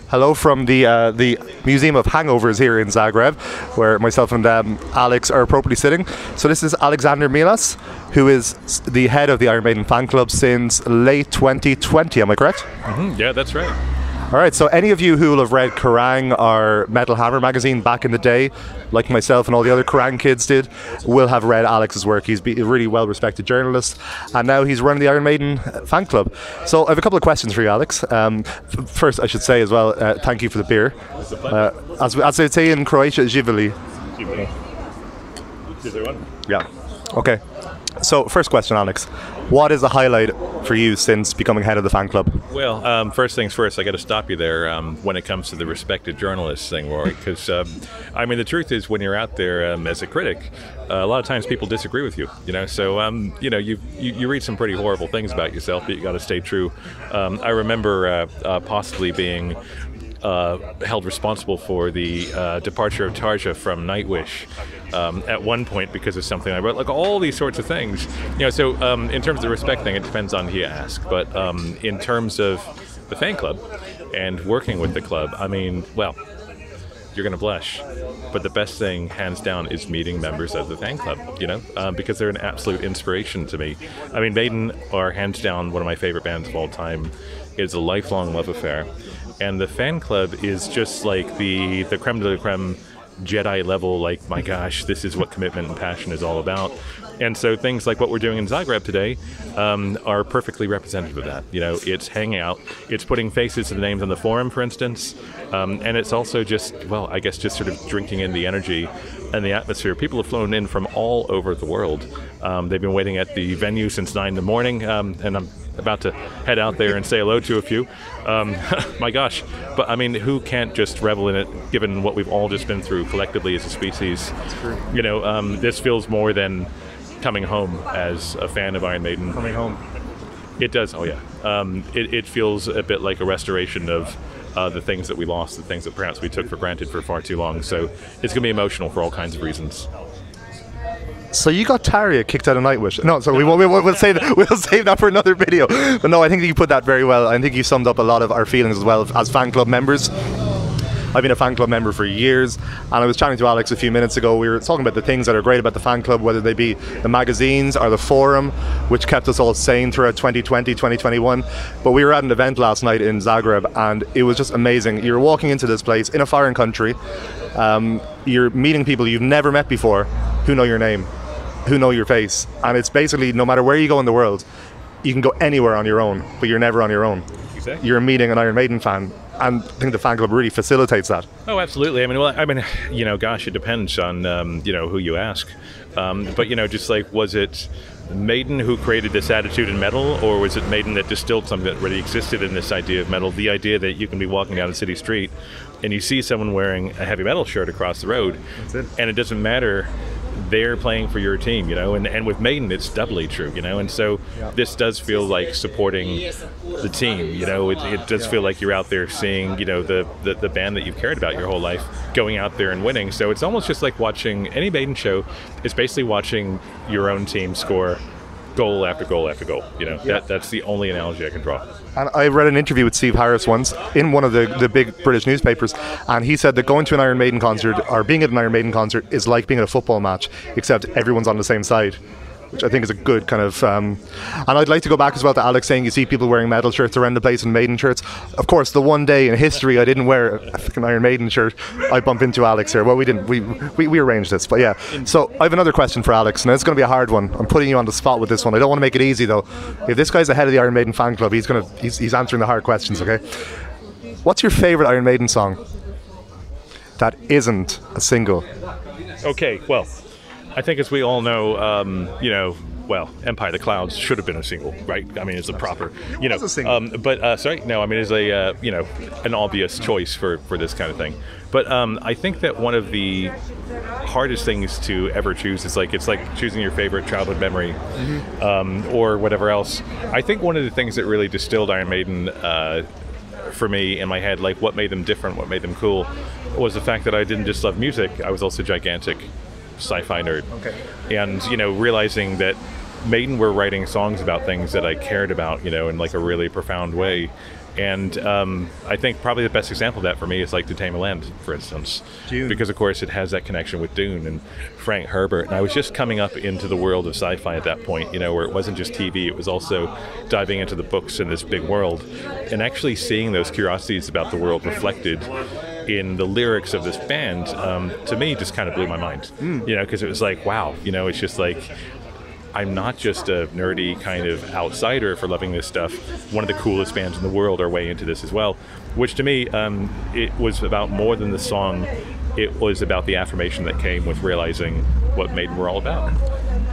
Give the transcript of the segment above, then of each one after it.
Hello from the Museum of Hangovers here in Zagreb, where myself and Alex are appropriately sitting. So this is Alexander Milas, who is the head of the Iron Maiden fan club since late 2020. Am I correct? Yeah, that's right. All right, so any of you who will have read Kerrang or Metal Hammer magazine back in the day, like myself and all the other Kerrang kids did, will have read Alex's work. He's a really well-respected journalist, and now he's running the Iron Maiden fan club. So I have a couple of questions for you, Alex. First, I should say as well, thank you for the beer. As they say in Croatia, živeli. Is there one? Yeah. Okay. So, first question, Alex. What is the highlight for you since becoming head of the fan club? Well, first things first, I got to stop you there when it comes to the respected journalist thing, Rory, because, I mean, the truth is when you're out there as a critic, a lot of times people disagree with you, so, you read some pretty horrible things about yourself, but you got to stay true. I remember possibly being held responsible for the departure of Tarja from Nightwish at one point because of something I wrote, like all these sorts of things. So in terms of the respect thing, it depends on who you ask. But in terms of the fan club and working with the club, I mean, well, you're going to blush. But the best thing, hands down, is meeting members of the fan club, because they're an absolute inspiration to me. I mean, Maiden are hands down one of my favorite bands of all time. It's a lifelong love affair. And the fan club is just like the creme de la creme Jedi level, like, my gosh, this is what commitment and passion is all about. And so things like what we're doing in Zagreb today are perfectly representative of that. It's hanging out, it's putting faces to the names on the forum, for instance, and it's also just, well, I guess just sort of drinking in the energy and the atmosphere. People have flown in from all over the world. They've been waiting at the venue since 9 in the morning, and I'm about to head out there and say hello to a few. My gosh. But I mean, who can't just revel in it, given what we've all just been through collectively as a species? That's true. This feels more than coming home as a fan of Iron Maiden. Coming home. It does, oh yeah. It feels a bit like a restoration of the things that we lost, the things that perhaps we took for granted for far too long. So it's going to be emotional for all kinds of reasons. So you got Tarja kicked out of Nightwish. No, so we'll save that. We'll save that for another video. But no, I think you put that very well. I think you summed up a lot of our feelings as well as fan club members. I've been a fan club member for years, and I was chatting to Alex a few minutes ago. We were talking about the things that are great about the fan club, whether they be the magazines or the forum, which kept us all sane throughout 2020, 2021. But we were at an event last night in Zagreb, and it was just amazing. You're walking into this place in a foreign country. You're meeting people you've never met before who know your name, who know your face. And it's basically, no matter where you go in the world, you can go anywhere on your own, but you're never on your own. Exactly. You're meeting an Iron Maiden fan. And I think the fan club really facilitates that. Oh, absolutely. I mean, gosh, it depends on, who you ask. But, just like, was it Maiden who created this attitude in metal, or was it Maiden that distilled something that already existed in this idea of metal? The idea that you can be walking down a city street and you see someone wearing a heavy metal shirt across the road, and it doesn't matter, they're playing for your team, and with Maiden it's doubly true, and so this does feel like supporting the team, it does feel like you're out there seeing, the band that you've cared about your whole life going out there and winning. So it's almost just like watching any Maiden show. It's basically watching your own team score goal after goal after goal. That's the only analogy I can draw. And I read an interview with Steve Harris once in one of the big British newspapers, and he said that going to an Iron Maiden concert, or being at an Iron Maiden concert, is like being at a football match, except everyone's on the same side, which I think is a good kind of... and I'd like to go back as well to Alex saying you see people wearing metal shirts around the place and Maiden shirts. Of course, the one day in history I didn't wear a fucking Iron Maiden shirt, I bump into Alex here. Well, we didn't. We arranged this, but yeah. So I have another question for Alex, and it's going to be a hard one. I'm putting you on the spot with this one. I don't want to make it easy, though. If this guy's the head of the Iron Maiden fan club, he's answering the hard questions, okay? What's your favourite Iron Maiden song that isn't a single? Okay, well, I think as we all know, Empire of the Clouds should have been a single, right? I mean, it's a proper, It's a single. Sorry, no, I mean, it's a, an obvious choice for this kind of thing. But I think that one of the hardest things to ever choose is it's like choosing your favorite childhood memory, or whatever else. I think one of the things that really distilled Iron Maiden for me in my head, like what made them different, what made them cool, was the fact that I didn't just love music, I was also a gigantic sci-fi nerd. Okay. And realizing that Maiden were writing songs about things that I cared about, in like a really profound way. And I think probably the best example of that for me is like To Tame a Land, for instance. Dune. Because, of course, it has that connection with Dune and Frank Herbert. And I was just coming up into the world of sci-fi at that point, where it wasn't just TV, it was also diving into the books in this big world. And actually seeing those curiosities about the world reflected in the lyrics of this band, to me, just kind of blew my mind. Because it was like, wow, it's just like, I'm not just a nerdy kind of outsider for loving this stuff. One of the coolest bands in the world are way into this as well, which to me, it was about more than the song. It was about the affirmation that came with realizing what Maiden were all about.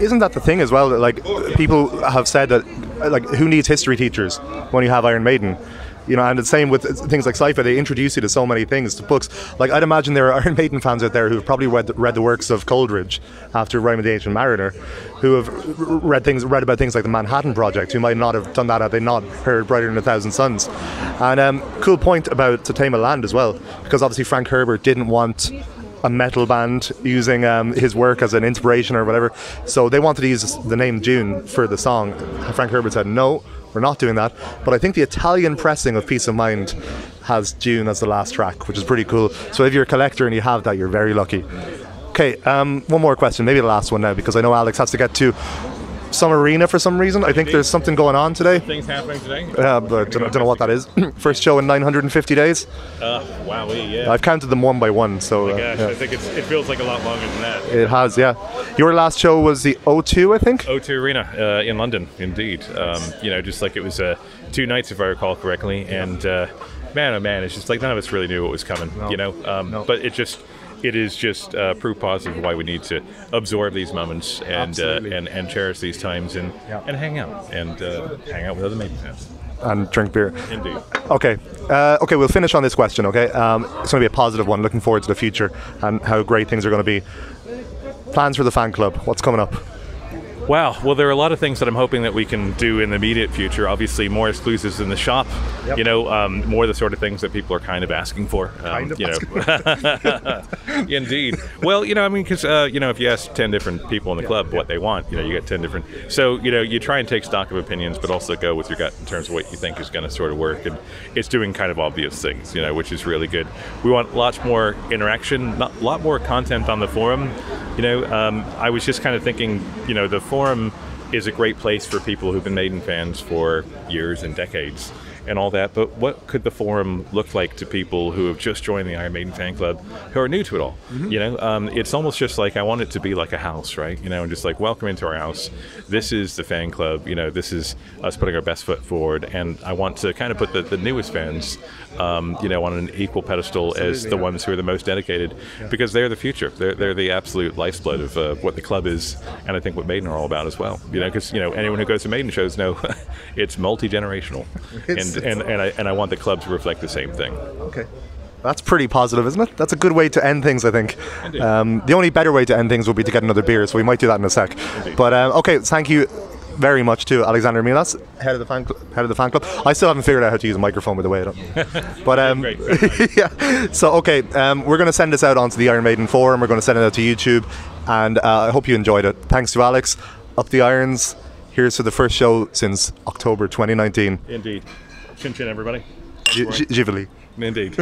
Isn't that the thing as well? That, like, people have said that, like, who needs history teachers when you have Iron Maiden? And the same with things like sci-fi. They introduce you to so many things, to books. Like, I'd imagine there are Iron Maiden fans out there who have probably read the works of Coleridge after Rime of the Ancient Mariner, who have read about things like the Manhattan Project, who might not have done that had they not heard Brighter Than a Thousand Suns. And cool point about To Tame a Land as well, because obviously Frank Herbert didn't want a metal band using his work as an inspiration or whatever, so they wanted to use the name Dune for the song. Frank Herbert said, no, we're not doing that. But I think the Italian pressing of Peace of Mind has Dune as the last track, which is pretty cool. So if you're a collector and you have that, you're very lucky. Okay, one more question, maybe the last one now, because I know Alex has to get to some arena for some reason. I think there's something going on today. Things happening today? Yeah, but don't know what that is. First show in 950 days. Wow, yeah. I've counted them one by one, so... Oh my gosh, yeah. I think it feels like a lot longer than that. It has, yeah. Your last show was the O2, I think? O2 Arena in London, indeed. Just like it was 2 nights, if I recall correctly. And man, oh man, it's just like none of us really knew what was coming, No. But it is just proof positive why we need to absorb these moments and cherish these times and hang out with other Maiden fans. And drink beer. Indeed. Okay, we'll finish on this question, okay? It's going to be a positive one, looking forward to the future and how great things are going to be. Plans for the fan club, what's coming up? Wow. Well, there are a lot of things that I'm hoping that we can do in the immediate future. Obviously, more exclusives in the shop. Yep. More the sort of things that people are kind of asking for. Indeed. Well, because if you ask 10 different people in the club what they want, you get 10 different. So you try and take stock of opinions, but also go with your gut in terms of what you think is going to sort of work. And it's doing kind of obvious things, which is really good. We want lots more interaction, a lot more content on the forum. I was just kind of thinking, the forum is a great place for people who've been Maiden fans for years and decades and all that, but what could the forum look like to people who have just joined the Iron Maiden fan club who are new to it all? It's almost just like I want it to be like a house, right? And just like, welcome into our house. This is the fan club. This is us putting our best foot forward, and I want to kind of put the newest fans on an equal pedestal as the ones who are the most dedicated, because they're the future. They're the absolute lifeblood of what the club is, and I think what Maiden are all about as well. Because anyone who goes to Maiden shows know it's multi-generational, and I want the club to reflect the same thing. Okay. That's pretty positive, isn't it? That's a good way to end things, I think. The only better way to end things would be to get another beer, so we might do that in a sec. Indeed. But okay, thank you very much to Alexander Milas, head of the fan club. I still haven't figured out how to use a microphone, by the way. I don't. But Great. yeah. So okay, we're going to send this out onto the Iron Maiden forum. We're going to send it out to YouTube, and I hope you enjoyed it. Thanks to Alex. Up the irons. Here's to the first show since October 2019. Indeed. Chin chin, everybody. Givali. Indeed.